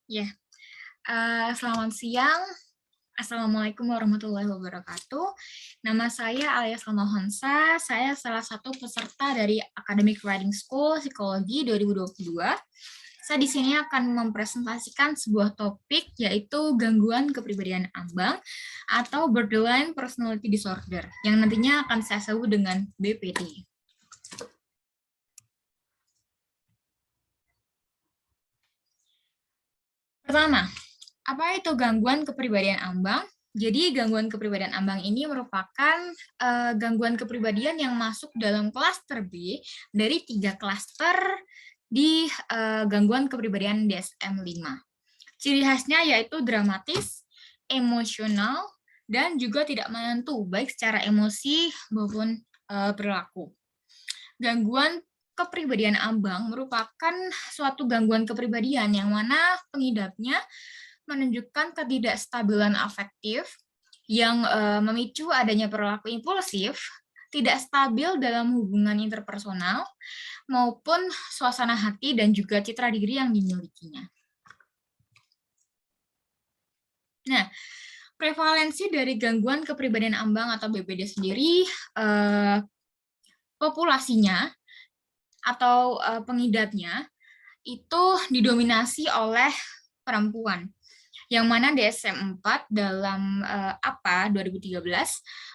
Ya, selamat siang. Assalamualaikum warahmatullahi wabarakatuh. Nama saya Alia Salma. Saya salah satu peserta dari Academic Writing School Psikologi 2022. Saya di sini akan mempresentasikan sebuah topik yaitu gangguan kepribadian ambang atau borderline personality disorder yang nantinya akan saya sebut dengan BPD. Pertama, apa itu gangguan kepribadian ambang? Jadi gangguan kepribadian ambang ini merupakan gangguan kepribadian yang masuk dalam klaster B dari 3 klaster di gangguan kepribadian DSM-5. Ciri khasnya yaitu dramatis, emosional, dan juga tidak menentu, baik secara emosi maupun perilaku. Gangguan kepribadian ambang merupakan suatu gangguan kepribadian yang mana pengidapnya menunjukkan ketidakstabilan afektif yang memicu adanya perilaku impulsif, tidak stabil dalam hubungan interpersonal, maupun suasana hati dan juga citra diri yang dimilikinya. Nah, prevalensi dari gangguan kepribadian ambang atau BPD sendiri, populasinya atau pengidapnya itu didominasi oleh perempuan, yang mana DSM-4 dalam APA 2013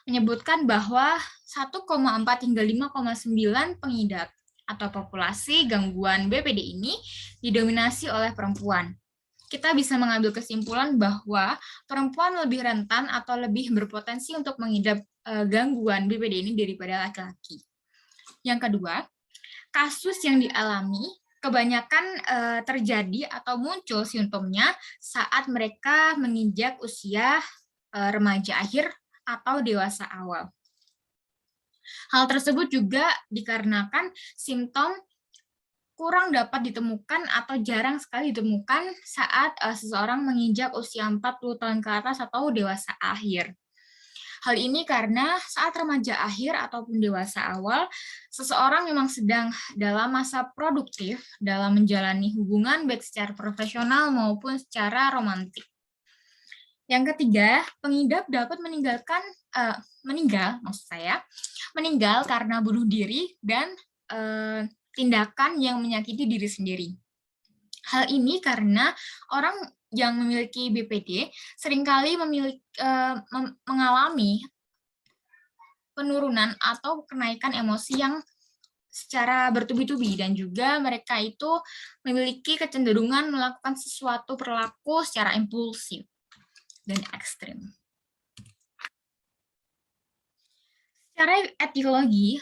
menyebutkan bahwa 1,4 hingga 5,9 pengidap atau populasi gangguan BPD ini didominasi oleh perempuan. Kita bisa mengambil kesimpulan bahwa perempuan lebih rentan atau lebih berpotensi untuk mengidap gangguan BPD ini daripada laki-laki. Yang kedua, kasus yang dialami kebanyakan terjadi atau muncul simptomnya saat mereka menginjak usia remaja akhir atau dewasa awal. Hal tersebut juga dikarenakan simptom kurang dapat ditemukan atau jarang sekali ditemukan saat seseorang menginjak usia 40 tahun ke atas atau dewasa akhir. Hal ini karena saat remaja akhir ataupun dewasa awal, seseorang memang sedang dalam masa produktif dalam menjalani hubungan baik secara profesional maupun secara romantik. Yang ketiga, pengidap dapat meninggal karena bunuh diri dan tindakan yang menyakiti diri sendiri. Hal ini karena orang yang memiliki BPD seringkali mengalami penurunan atau kenaikan emosi yang secara bertubi-tubi dan juga mereka itu memiliki kecenderungan melakukan sesuatu perilaku secara impulsif dan ekstrim. Secara etiologi,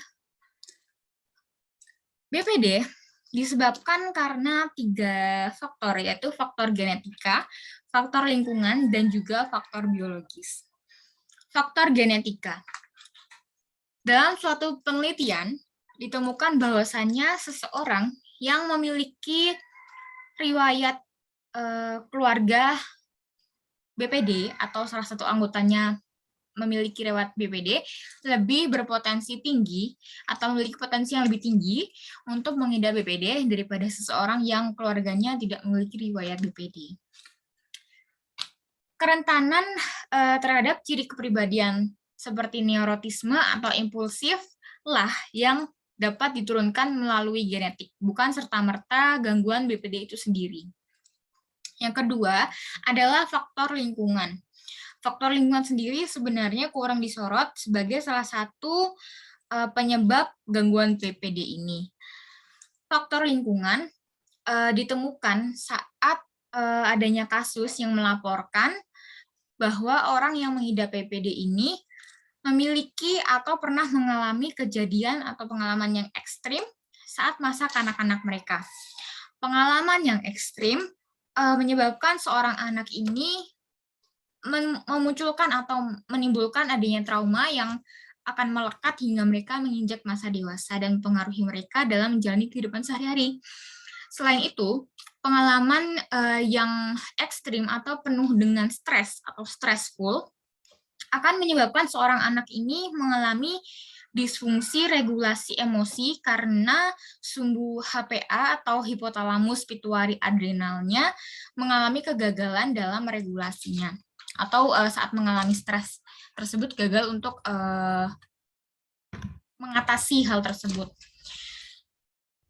BPD disebabkan karena 3 faktor, yaitu faktor genetika, faktor lingkungan, dan juga faktor biologis. Faktor genetika. Dalam suatu penelitian, ditemukan bahwasannya seseorang yang memiliki riwayat keluarga BPD atau salah satu anggotanya memiliki riwayat BPD lebih berpotensi tinggi atau memiliki potensi yang lebih tinggi untuk mengidap BPD daripada seseorang yang keluarganya tidak memiliki riwayat BPD. Kerentanan terhadap ciri kepribadian seperti neurotisme atau impulsif lah yang dapat diturunkan melalui genetik, bukan serta-merta gangguan BPD itu sendiri. Yang kedua adalah faktor lingkungan. Faktor lingkungan sendiri sebenarnya kurang disorot sebagai salah satu penyebab gangguan BPD ini. Faktor lingkungan ditemukan saat adanya kasus yang melaporkan bahwa orang yang mengidap BPD ini memiliki atau pernah mengalami kejadian atau pengalaman yang ekstrim saat masa kanak-kanak mereka. Pengalaman yang ekstrim menyebabkan seorang anak ini memunculkan atau menimbulkan adanya trauma yang akan melekat hingga mereka menginjak masa dewasa dan mempengaruhi mereka dalam menjalani kehidupan sehari-hari. Selain itu, pengalaman yang ekstrim atau penuh dengan stres atau stressful akan menyebabkan seorang anak ini mengalami disfungsi regulasi emosi karena sumbu HPA atau hipotalamus pituitari adrenalnya mengalami kegagalan dalam regulasinya, atau saat mengalami stres tersebut gagal untuk mengatasi hal tersebut.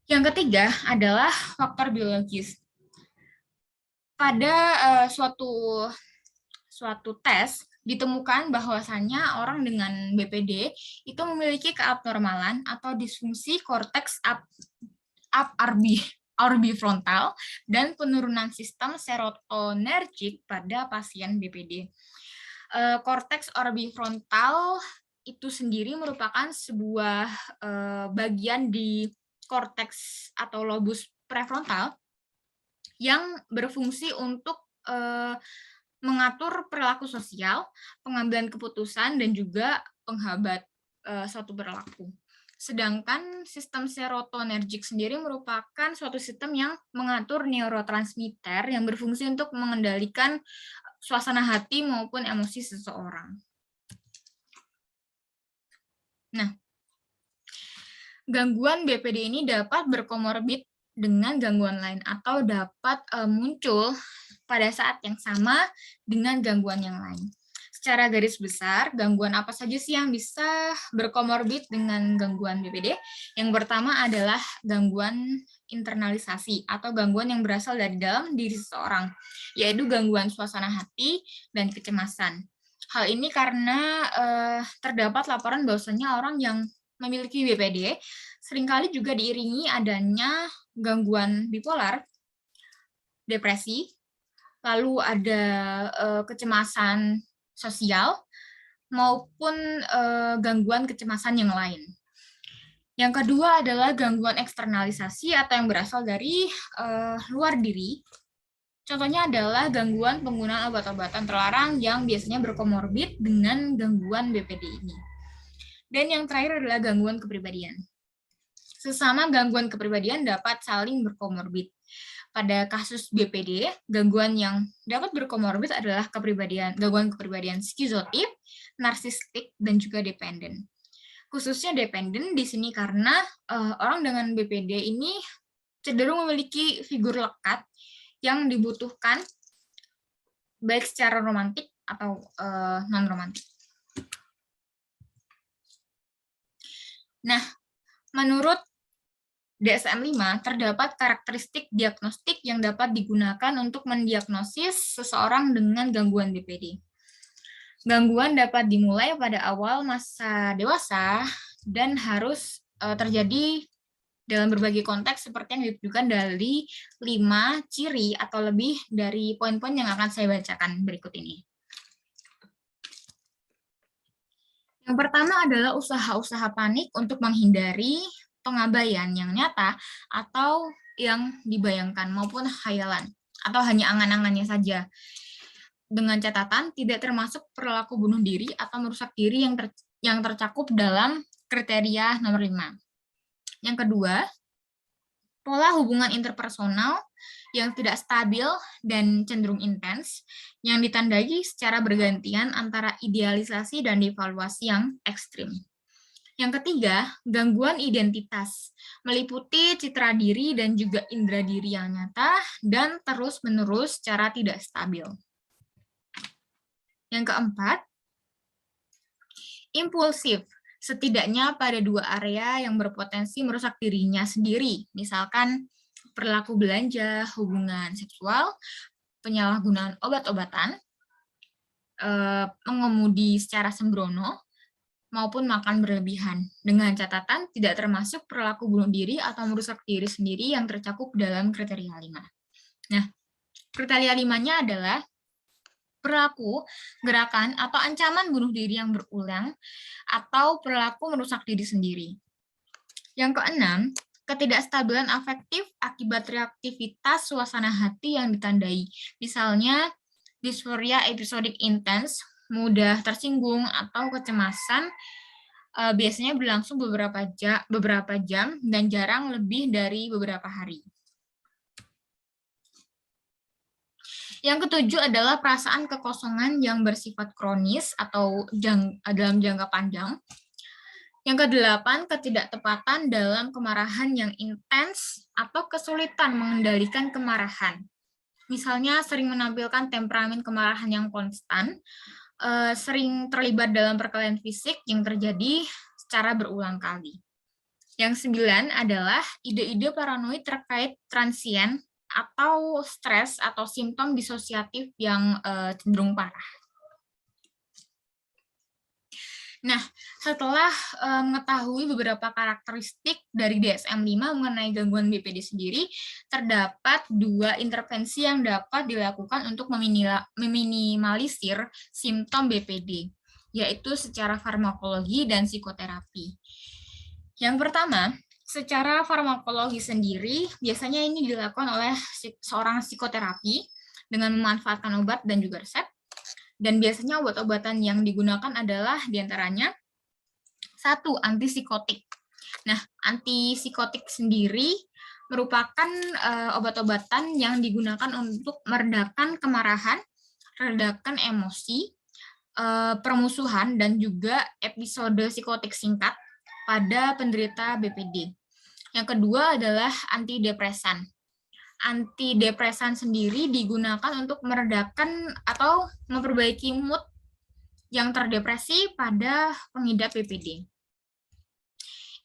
Yang ketiga adalah faktor biologis. Pada suatu tes ditemukan bahwasannya orang dengan BPD itu memiliki keabnormalan atau disfungsi korteks orbifrontal dan penurunan sistem serotonergik pada pasien BPD. Korteks orbifrontal itu sendiri merupakan sebuah bagian di korteks atau lobus prefrontal yang berfungsi untuk mengatur perilaku sosial, pengambilan keputusan, dan juga penghambat suatu perilaku. Sedangkan sistem serotonergik sendiri merupakan suatu sistem yang mengatur neurotransmitter yang berfungsi untuk mengendalikan suasana hati maupun emosi seseorang. Nah, gangguan BPD ini dapat berkomorbid dengan gangguan lain atau dapat muncul pada saat yang sama dengan gangguan yang lain. Secara garis besar, gangguan apa saja sih yang bisa berkomorbid dengan gangguan BPD? Yang pertama adalah gangguan internalisasi atau gangguan yang berasal dari dalam diri seseorang, yaitu gangguan suasana hati dan kecemasan. Hal ini karena terdapat laporan bahwasanya orang yang memiliki BPD seringkali juga diiringi adanya gangguan bipolar, depresi, lalu ada kecemasan sosial, maupun gangguan kecemasan yang lain. Yang kedua adalah gangguan eksternalisasi atau yang berasal dari luar diri. Contohnya adalah gangguan penggunaan obat-obatan terlarang yang biasanya berkomorbid dengan gangguan BPD ini. Dan yang terakhir adalah gangguan kepribadian. Sesama gangguan kepribadian dapat saling berkomorbid. Pada kasus BPD, gangguan yang dapat berkomorbid adalah gangguan kepribadian skizotip, narsistik, dan juga dependen. Khususnya dependen di sini karena orang dengan BPD ini cenderung memiliki figur lekat yang dibutuhkan baik secara romantik atau non-romantik. Nah, menurut DSM-5 terdapat karakteristik diagnostik yang dapat digunakan untuk mendiagnosis seseorang dengan gangguan BPD. Gangguan dapat dimulai pada awal masa dewasa dan harus terjadi dalam berbagai konteks seperti yang ditunjukkan dari 5 ciri atau lebih dari poin-poin yang akan saya bacakan berikut ini. Yang pertama adalah usaha-usaha panik untuk menghindari pengabaian yang nyata atau yang dibayangkan maupun khayalan atau hanya angan-angannya saja. Dengan catatan tidak termasuk perilaku bunuh diri atau merusak diri yang tercakup dalam kriteria nomor 5. Yang kedua, pola hubungan interpersonal yang tidak stabil dan cenderung intens, yang ditandai secara bergantian antara idealisasi dan devaluasi yang ekstrim. Yang ketiga, gangguan identitas, meliputi citra diri dan juga indera diri yang nyata dan terus-menerus secara tidak stabil. Yang keempat, impulsif, setidaknya pada 2 area yang berpotensi merusak dirinya sendiri, misalkan perilaku belanja, hubungan seksual, penyalahgunaan obat-obatan, mengemudi secara sembrono, maupun makan berlebihan, dengan catatan tidak termasuk perilaku bunuh diri atau merusak diri sendiri yang tercakup dalam kriteria 5. Nah, kriteria 5-nya adalah perilaku, gerakan, atau ancaman bunuh diri yang berulang, atau perilaku merusak diri sendiri. Yang keenam, ketidakstabilan afektif akibat reaktivitas suasana hati yang ditandai, misalnya disforia episodik intens, mudah tersinggung, atau kecemasan biasanya berlangsung beberapa jam dan jarang lebih dari beberapa hari. Yang ketujuh adalah perasaan kekosongan yang bersifat kronis atau dalam jangka panjang. Yang kedelapan, ketidaktepatan dalam kemarahan yang intens atau kesulitan mengendalikan kemarahan. Misalnya sering menampilkan temperamen kemarahan yang konstan, sering terlibat dalam perkelahian fisik yang terjadi secara berulang kali. Yang 9 adalah ide-ide paranoid terkait transien atau stres atau simptom disosiatif yang cenderung parah. Nah, setelah mengetahui beberapa karakteristik dari DSM-5 mengenai gangguan BPD sendiri, terdapat 2 intervensi yang dapat dilakukan untuk meminimalisir simptom BPD, yaitu secara farmakologi dan psikoterapi. Yang pertama, secara farmakologi sendiri, biasanya ini dilakukan oleh seorang psikoterapi dengan memanfaatkan obat dan juga resep. Dan biasanya obat-obatan yang digunakan adalah diantaranya 1. Antipsikotik. Nah, antipsikotik sendiri merupakan obat-obatan yang digunakan untuk meredakan kemarahan, meredakan emosi, permusuhan, dan juga episode psikotik singkat pada penderita BPD. Yang kedua adalah antidepresan. Antidepresan sendiri digunakan untuk meredakan atau memperbaiki mood yang terdepresi pada pengidap BPD.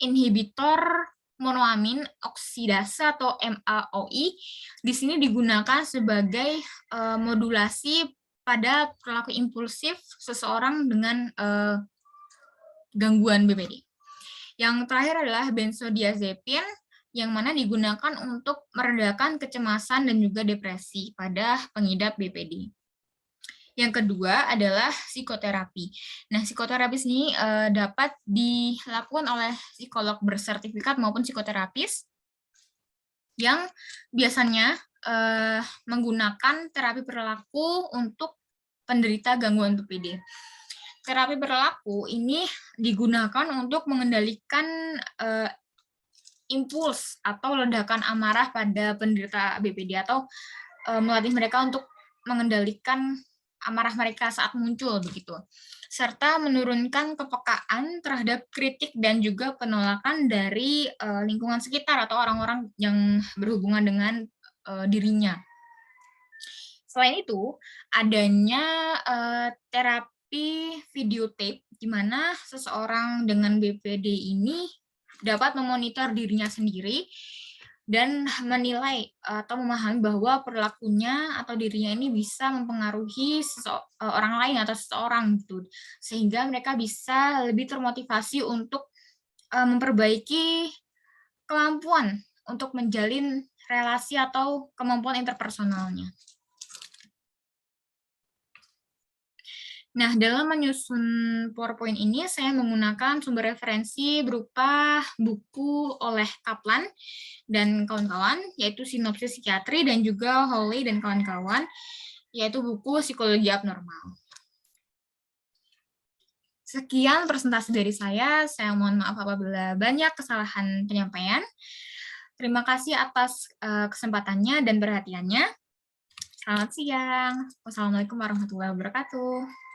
Inhibitor monoamin oksidase atau MAOI di sini digunakan sebagai modulasi pada perilaku impulsif seseorang dengan gangguan BPD. Yang terakhir adalah benzodiazepin, yang mana digunakan untuk meredakan kecemasan dan juga depresi pada pengidap BPD. Yang kedua adalah psikoterapi. Nah, psikoterapi ini dapat dilakukan oleh psikolog bersertifikat maupun psikoterapis yang biasanya menggunakan terapi perilaku untuk penderita gangguan BPD. Terapi perilaku ini digunakan untuk mengendalikan impuls atau ledakan amarah pada penderita BPD atau melatih mereka untuk mengendalikan amarah mereka saat muncul begitu, serta menurunkan kepekaan terhadap kritik dan juga penolakan dari lingkungan sekitar atau orang-orang yang berhubungan dengan dirinya. Selain itu, adanya terapi videotape di mana seseorang dengan BPD ini dapat memonitor dirinya sendiri dan menilai atau memahami bahwa perilakunya atau dirinya ini bisa mempengaruhi orang lain atau seseorang gitu, sehingga mereka bisa lebih termotivasi untuk memperbaiki kemampuan untuk menjalin relasi atau kemampuan interpersonalnya. Nah, dalam menyusun PowerPoint ini, saya menggunakan sumber referensi berupa buku oleh Kaplan dan kawan-kawan, yaitu Sinopsis Psikiatri, dan juga Hawley dan kawan-kawan, yaitu buku Psikologi Abnormal. Sekian presentasi dari saya mohon maaf apabila banyak kesalahan penyampaian. Terima kasih atas kesempatannya dan perhatiannya. Selamat siang. Wassalamualaikum warahmatullahi wabarakatuh.